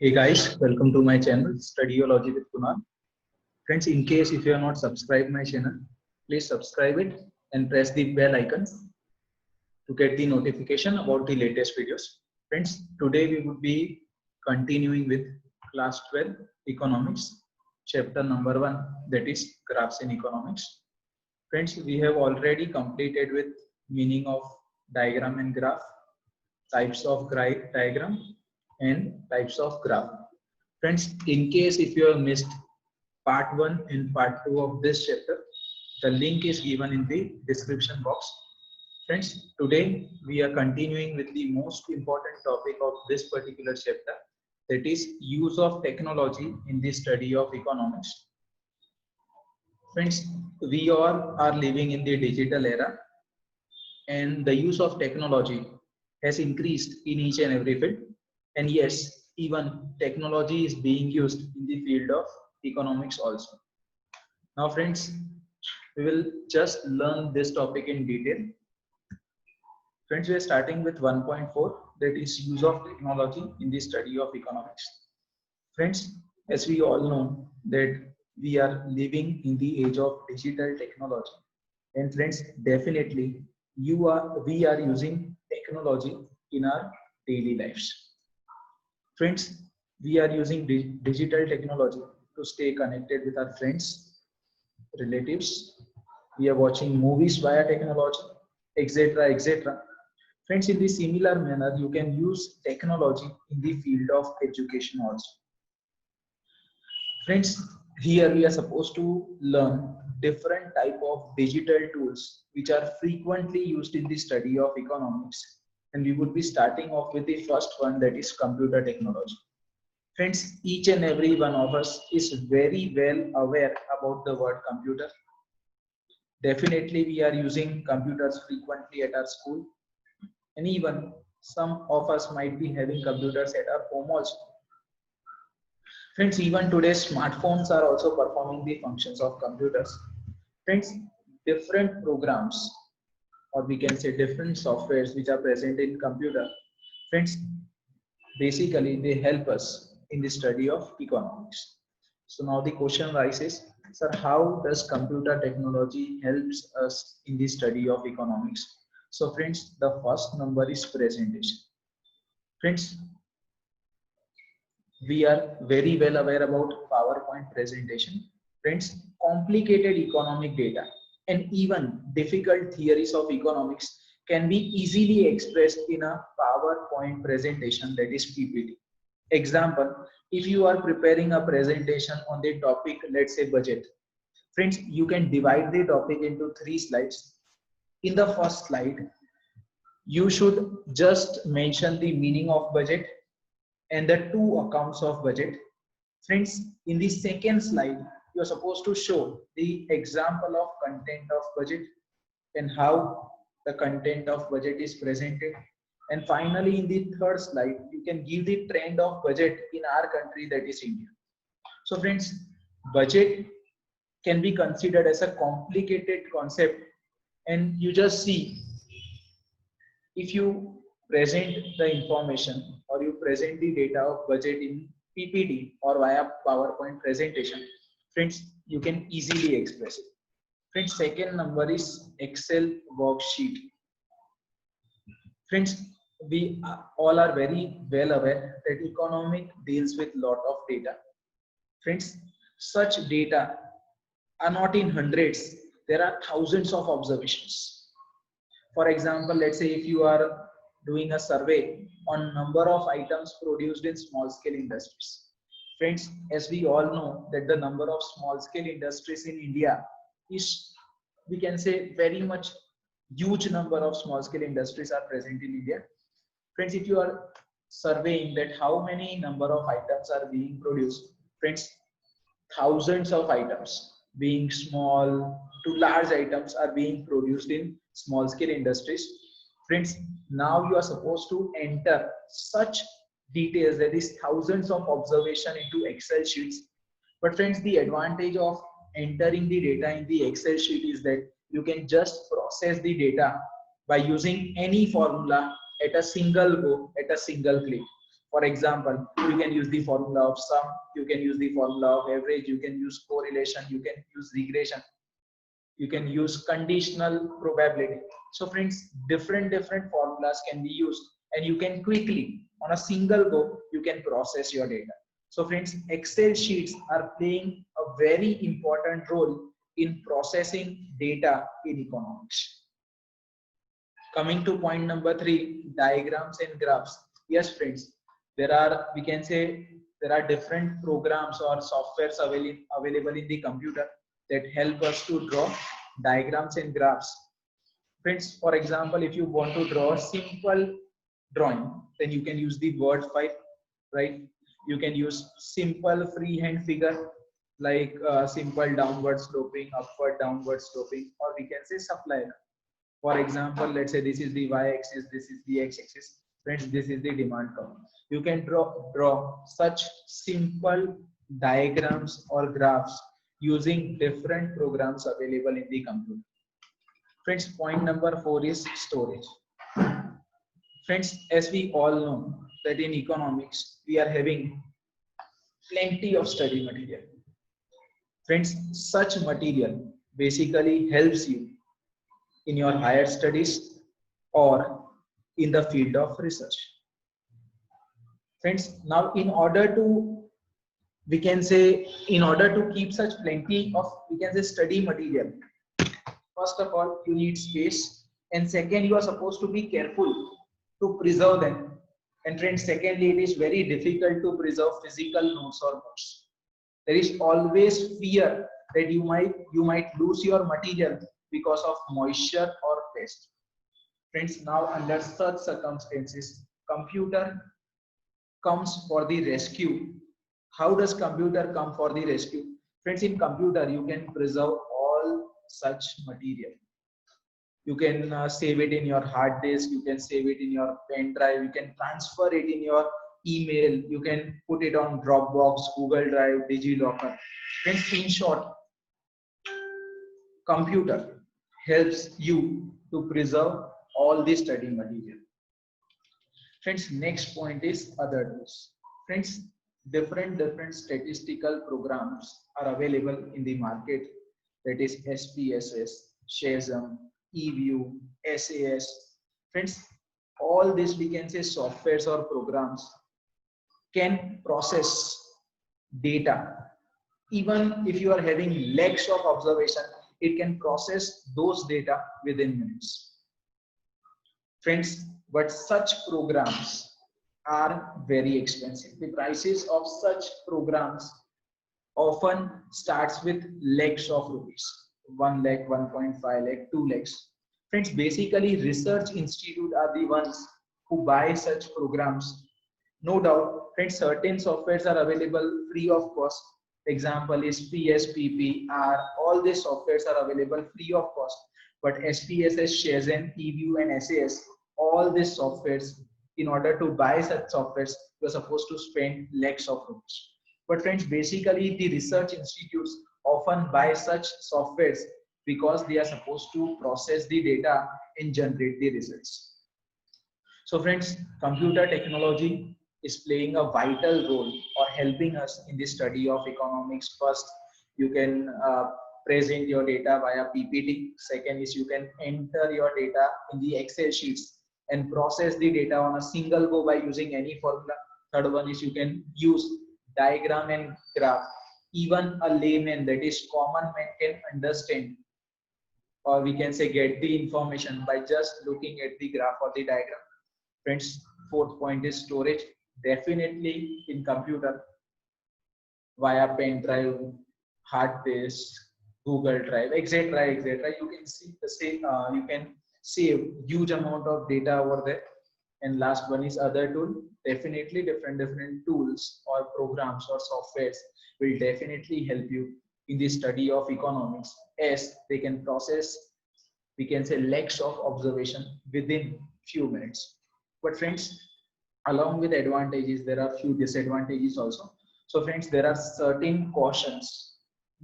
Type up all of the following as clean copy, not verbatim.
Hey guys, welcome to my channel Studyology with Kunal. Friends, in case if you are not subscribed my channel, please subscribe it and press the bell icon to get the notification about the latest videos. Friends, today we would be continuing with class 12 economics, chapter number 1, that is graphs in economics. Friends, we have already completed with meaning of diagram and graph, types of diagram and types of graph. Friends, in case if you have missed part 1 and part 2 of this chapter, the link is given in the description box. Friends, today we are continuing with the most important topic of this particular chapter, that is use of technology in the study of economics. Friends, we all are living in the digital era, and the use of technology has increased in each and every field. And yes, even technology is being used in the field of economics also. Now, friends, we will just learn this topic in detail. Friends, we are starting with 1.4, that is use of technology in the study of economics. Friends, as we all know that we are living in the age of digital technology. And friends, definitely we are using technology in our daily lives. Friends, we are using digital technology to stay connected with our friends, relatives. We are watching movies via technology, etc. etc. Friends, in the similar manner, you can use technology in the field of education also. Friends, here we are supposed to learn different type of digital tools which are frequently used in the study of economics. And we would be starting off with the first one, that is computer technology. Friends, each and every one of us is very well aware about the word computer. Definitely we are using computers frequently at our school, and even some of us might be having computers at our home also. Friends, even today smartphones are also performing the functions of computers. Friends, different programs, or we can say different softwares which are present in computer, friends, basically they help us in the study of economics. So now the question rises, sir, how does computer technology helps us in the study of economics? So friends, the first number is presentation. Friends, we are very well aware about PowerPoint presentation. Friends, complicated economic data and even difficult theories of economics can be easily expressed in a PowerPoint presentation, that is PPT. Example, if you are preparing a presentation on the topic, let's say budget. Friends, you can divide the topic into 3 slides. In the first slide, you should just mention the meaning of budget and the 2 accounts of budget. Friends, in the second slide, you are supposed to show the example of content of budget and how the content of budget is presented. And finally, in the third slide, you can give the trend of budget in our country, that is India. So friends, budget can be considered as a complicated concept, and you just see, if you present the information or you present the data of budget in PPT or via PowerPoint presentation, friends, you can easily express it. Friends, second number is Excel worksheet. Friends, we all are very well aware that economic deals with lot of data. Friends, such data are not in hundreds, there are thousands of observations. For example, let's say if you are doing a survey on number of items produced in small scale industries. Friends, as we all know that the number of small scale industries in India is, we can say, very much huge number of small scale industries are present in India. Friends, if you are surveying that how many number of items are being produced, friends, thousands of items, being small to large items, are being produced in small scale industries. Friends, now you are supposed to enter such details, that is thousands of observation, into Excel sheets. But friends, the advantage of entering the data in the Excel sheet is that you can just process the data by using any formula at a single go, at a single click. For example, you can use the formula of sum, you can use the formula of average, you can use correlation, you can use regression, you can use conditional probability. So friends, different formulas can be used, and you can quickly on a single go you can process your data. So friends, Excel sheets are playing a very important role in processing data in economics. Coming to point number 3, diagrams and graphs. Yes friends, there are, we can say, there are different programs or softwares available in the computer that help us to draw diagrams and graphs. Friends, for example, if you want to draw a simple drawing, then you can use the word file, right? You can use simple freehand figure like simple downward sloping, upward downward sloping, or we can say supply line. For example, let's say this is the y-axis, this is the x-axis. Friends, this is the demand curve. You can draw such simple diagrams or graphs using different programs available in the computer. Friends, point number 4 is storage. Friends, as we all know that in economics, we are having plenty of study material. Friends, such material basically helps you in your higher studies or in the field of research. Friends, now in order to, we can say, in order to keep such plenty of, we can say, study material, first of all, you need space, and second, you are supposed to be careful to preserve them. And friends, secondly, it is very difficult to preserve physical notes or books. There is always fear that you might lose your material because of moisture or pest. Friends, now under such circumstances, computer comes for the rescue. How does computer come for the rescue? Friends, in computer, you can preserve all such material. You can save it in your hard disk, you can save it in your pen drive, you can transfer it in your email, you can put it on Dropbox, Google Drive, DigiLocker. Friends, in short, computer helps you to preserve all the study material. Friends, next point is other tools. Friends, different statistical programs are available in the market. That is SPSS, Shazam, eView, SAS. Friends, all this, we can say, softwares or programs can process data. Even if you are having lakhs of observation, it can process those data within minutes. Friends, but such programs are very expensive. The prices of such programs often starts with lakhs of rupees. 1 lakh, 1.5 lakh, 2 lakhs. Friends, basically research institute are the ones who buy such programs. No doubt, friends, certain softwares are available free of cost. Example is PSPP, R, all these softwares are available free of cost. But SPSS, Shazam, eView and SAS, all these softwares, in order to buy such softwares, you are supposed to spend lakhs of rupees. But friends, basically the research institutes often buy such softwares because they are supposed to process the data and generate the results. So friends, computer technology is playing a vital role or helping us in the study of economics. First, you can present your data via PPT. Second is you can enter your data in the Excel sheets and process the data on a single go by using any formula. Third one is you can use diagram and graph. Even a layman, that is common man, can understand, or we can say get the information by just looking at the graph or the diagram. Friends, fourth point is storage. Definitely in computer, via pen drive, hard disk, Google Drive, etc., etc. You can see the same. You can save huge amount of data over there. And last one is other tool. Definitely different tools or programs or softwares will definitely help you in the study of economics, as they can process, we can say, lakhs of observation within few minutes. But friends, along with advantages, there are few disadvantages also. So friends, there are certain cautions,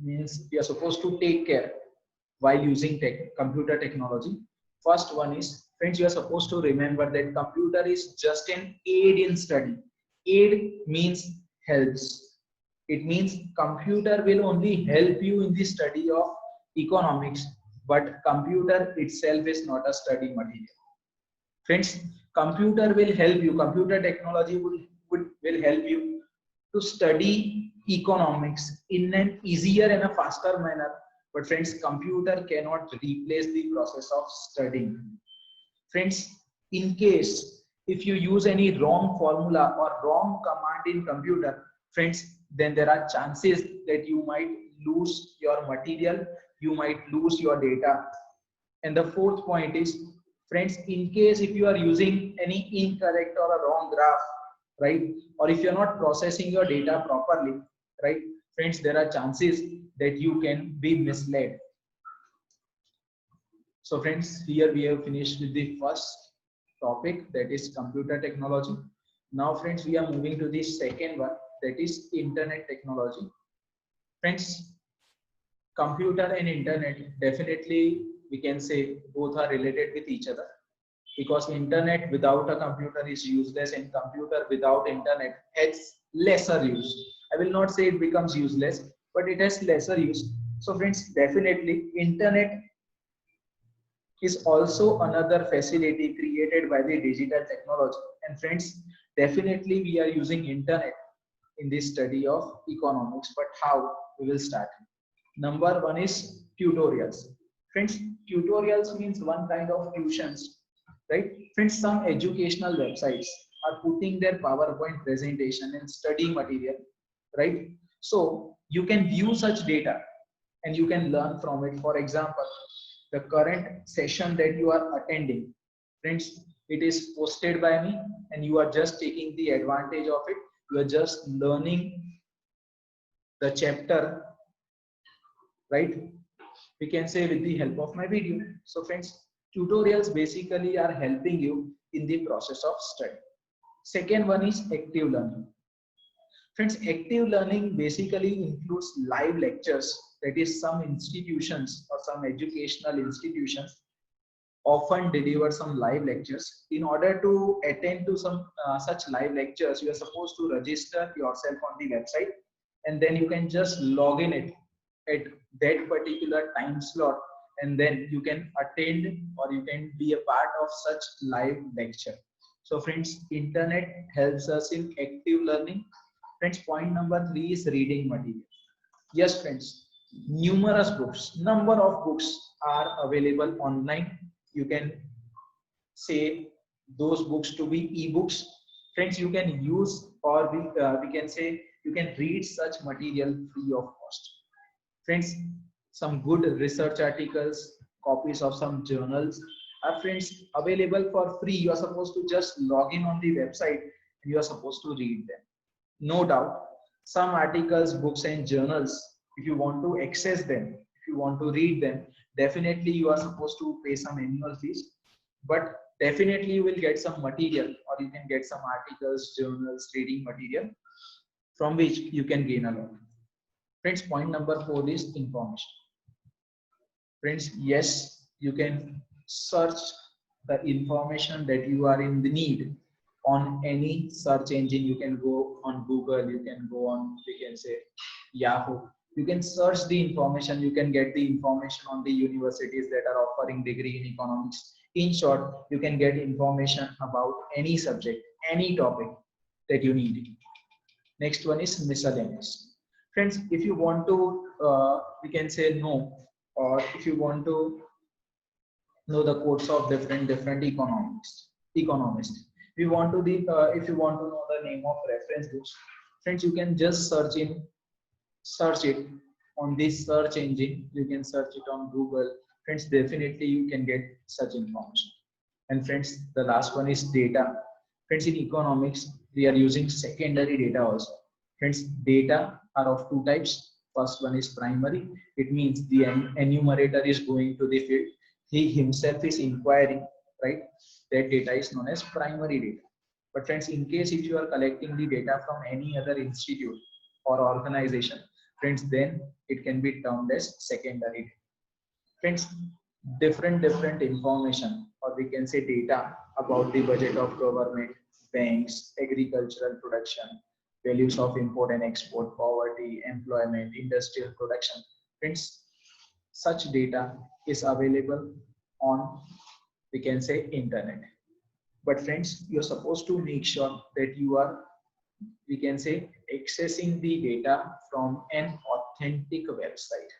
means we are supposed to take care while using computer technology. First one is, friends, you are supposed to remember that computer is just an aid in study. Aid means helps. It means computer will only help you in the study of economics, but computer itself is not a study material. Friends, computer will help you, computer technology will help you to study economics in an easier and a faster manner. But friends, computer cannot replace the process of studying. Friends, in case if you use any wrong formula or wrong command in computer, friends, then there are chances that you might lose your material, you might lose your data. And the fourth point is, friends, in case if you are using any incorrect or a wrong graph, right, or if you're not processing your data properly, right, friends, there are chances that you can be misled. So friends, here we have finished with the first topic, that is computer technology. Now friends, we are moving to the second one, that is internet technology. Friends, computer and internet, definitely we can say both are related with each other, because internet without a computer is useless and computer without internet has lesser use. I will not say it becomes useless, but it has lesser use. So friends, definitely internet is also another facility created by the digital technology. And friends, definitely we are using internet in the study of economics, but how? We will start. Number one is tutorials. Friends, tutorials means one kind of tuitions, right? Friends, some educational websites are putting their PowerPoint presentation and study material, right? So you can view such data and you can learn from it. For example, the current session that you are attending, friends, it is posted by me and you are just taking the advantage of it. You are just learning the chapter, right? We can say with the help of my video. So friends, tutorials basically are helping you in the process of study. Second one is active learning. Friends, active learning basically includes live lectures. That is, some institutions or some educational institutions often deliver some live lectures. In order to attend to some such live lectures, you are supposed to register yourself on the website, and then you can just log in it at that particular time slot, and then you can attend or you can be a part of such live lecture. So friends, internet helps us in active learning. Friends, point number 3 is reading material. Yes friends, numerous books, number of books are available online. You can say those books to be ebooks. Friends, you can use, or we can say you can read such material free of cost. Friends, some good research articles, copies of some journals are, friends, available for free. You are supposed to just log in on the website and you are supposed to read them. No doubt, some articles, books and journals, if you want to access them, if you want to read them, definitely you are supposed to pay some annual fees. But definitely you will get some material, or you can get some articles, journals, reading material from which you can gain a lot. Friends, point number 4 is information. Friends, yes, you can search the information that you are in the need on any search engine. You can go on Google, you can go on, we can say, Yahoo. You can search the information, you can get the information on the universities that are offering degree in economics. In short, you can get information about any subject, any topic that you need. Next one is miscellaneous. Friends, if you want to, we can say no, or if you want to know the codes of different economists. We want to the if you want to know the name of reference books, friends, you can just search it on this search engine. You can search it on Google. Friends, definitely you can get such information. And friends, the last one is data. Friends, in economics, we are using secondary data also. Friends, data are of two types. First one is primary. It means the enumerator is going to the field. He himself is inquiring, right? That data is known as primary data. But friends, in case if you are collecting the data from any other institute or organization, friends, then it can be termed as secondary data. Friends, different information, or we can say data about the budget of government, banks, agricultural production, values of import and export, poverty, employment, industrial production. Friends, such data is available on, we can say, internet. But friends, you're supposed to make sure that you are, we can say, accessing the data from an authentic website.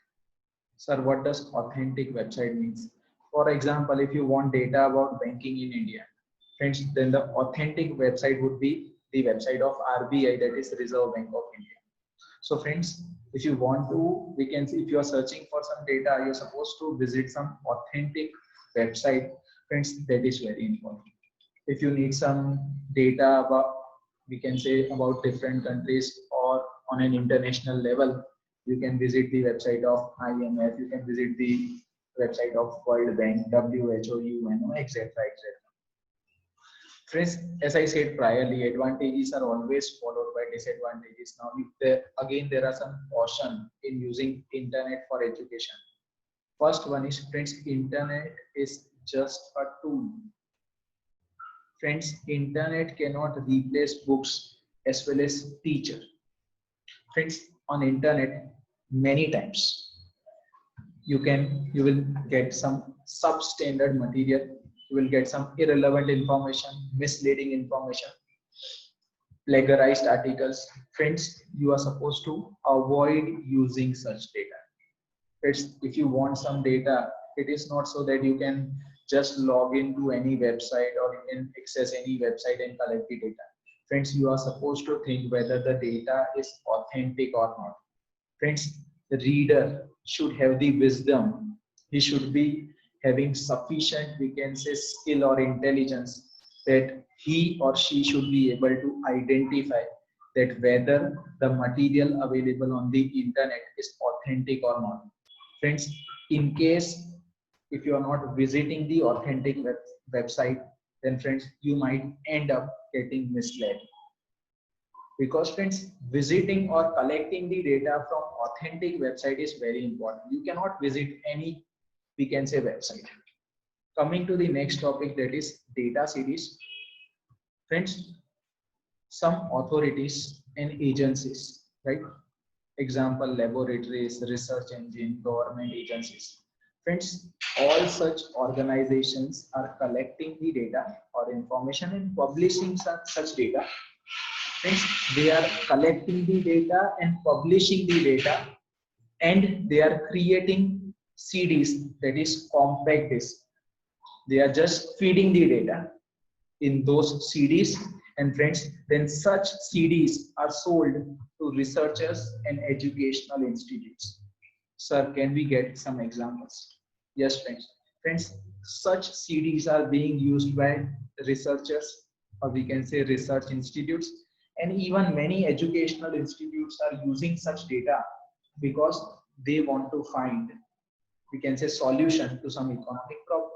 Sir, what does authentic website means? For example, if you want data about banking in India, friends, then the authentic website would be the website of RBI, that is Reserve Bank of India. So friends, if you want to, we can see, if you are searching for some data, you're supposed to visit some authentic website. Friends, that is very important. If you need some data about, we can say, about different countries or on an international level, you can visit the website of IMF, you can visit the website of World Bank, WHO, UNO, etc. etc. Friends, as I said priorly, advantages are always followed by disadvantages. Now, if there are some caution in using internet for education. First one is, friends, internet is just a tool. Friends, internet cannot replace books as well as teacher. Friends, on internet, many times you will get some substandard material, you will get some irrelevant information, misleading information, plagiarized articles. Friends, you are supposed to avoid using such data. If you want some data, it is not so that you can just log into any website or you can access any website and collect the data. Friends, you are supposed to think whether the data is authentic or not. Friends, the reader should have the wisdom. He should be having sufficient, we can say, skill or intelligence that he or she should be able to identify that whether the material available on the internet is authentic or not. Friends, in case if you are not visiting the authentic website, then friends, you might end up getting misled. Because friends, visiting or collecting the data from authentic website is very important. You cannot visit any, we can say, website. Coming to the next topic, that is data series. Friends, some authorities and agencies, right? Example, laboratories, research engine, government agencies. Friends, all such organizations are collecting the data or information and publishing such data. Friends, they are collecting the data and publishing the data, and they are creating CDs, that is compact disc. They are just feeding the data in those CDs, and friends, then such CDs are sold to researchers and educational institutes. Sir, can we get some examples? Yes, friends. Friends, such CDs are being used by researchers, or we can say research institutes, and even many educational institutes are using such data because they want to find, we can say, solution to some economic problem.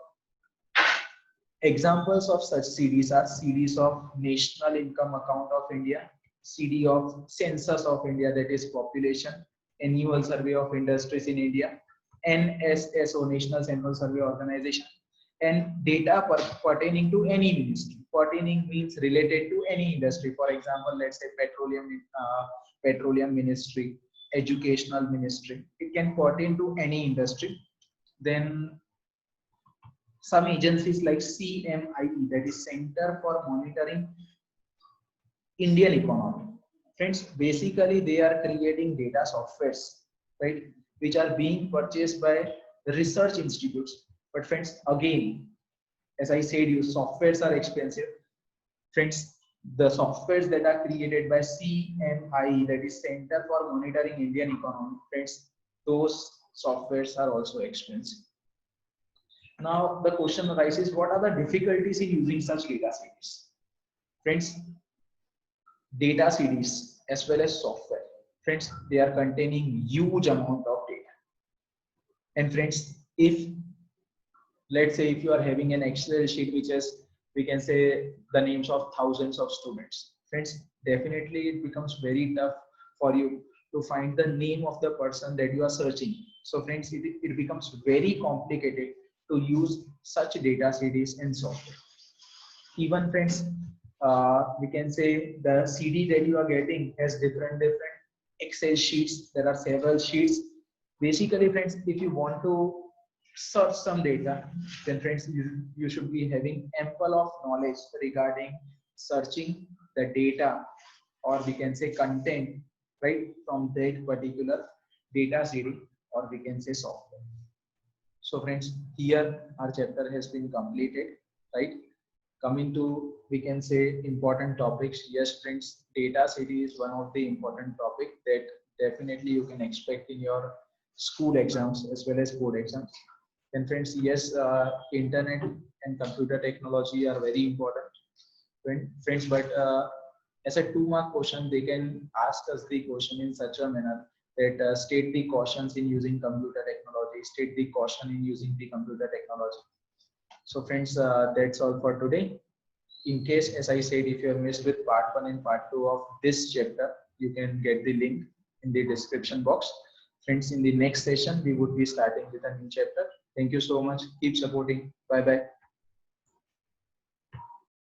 Examples of such CDs are CDs of National Income Account of India, CD of Census of India, that is population, Annual Survey of Industries in India, NSSO, National Central Survey Organization, and data pertaining to any ministry. Pertaining means related to any industry. For example, let's say petroleum ministry, educational ministry. It can pertain to any industry. Then some agencies like CMIE, that is Center for Monitoring Indian Economy. Friends, basically they are creating data softwares, right, which are being purchased by research institutes. But friends, again, as I said, you softwares are expensive. Friends, the softwares that are created by CMIE, that is Center for Monitoring Indian Economy, friends, those softwares are also expensive. Now the question arises, what are the difficulties in using such data series? Friends, data series as well as software, friends, they are containing huge amount of data. And friends, if let's say if you are having an Excel sheet which is, we can say, the names of thousands of students, friends, definitely it becomes very tough for you to find the name of the person that you are searching. So friends, it becomes very complicated to use such data series and software. Even friends, we can say the CD that you are getting has different Excel sheets. There are several sheets. Basically, friends, if you want to search some data, then friends, you should be having ample of knowledge regarding searching the data, or we can say content, right, from that particular data CD, or we can say software. So friends, here our chapter has been completed, right? Coming to, we can say, important topics. Yes, friends, data city is one of the important topic that definitely you can expect in your school exams as well as board exams. And friends, yes, internet and computer technology are very important, friends, but as a 2 mark question, they can ask us the question in such a manner that state the cautions in using computer technology, state the caution in using the computer technology. So friends, that's all for today. In case, as I said, if you have missed with part 1 and part 2 of this chapter, you can get the link in the description box. Friends, in the next session, we would be starting with a new chapter. Thank you so much. Keep supporting. Bye bye.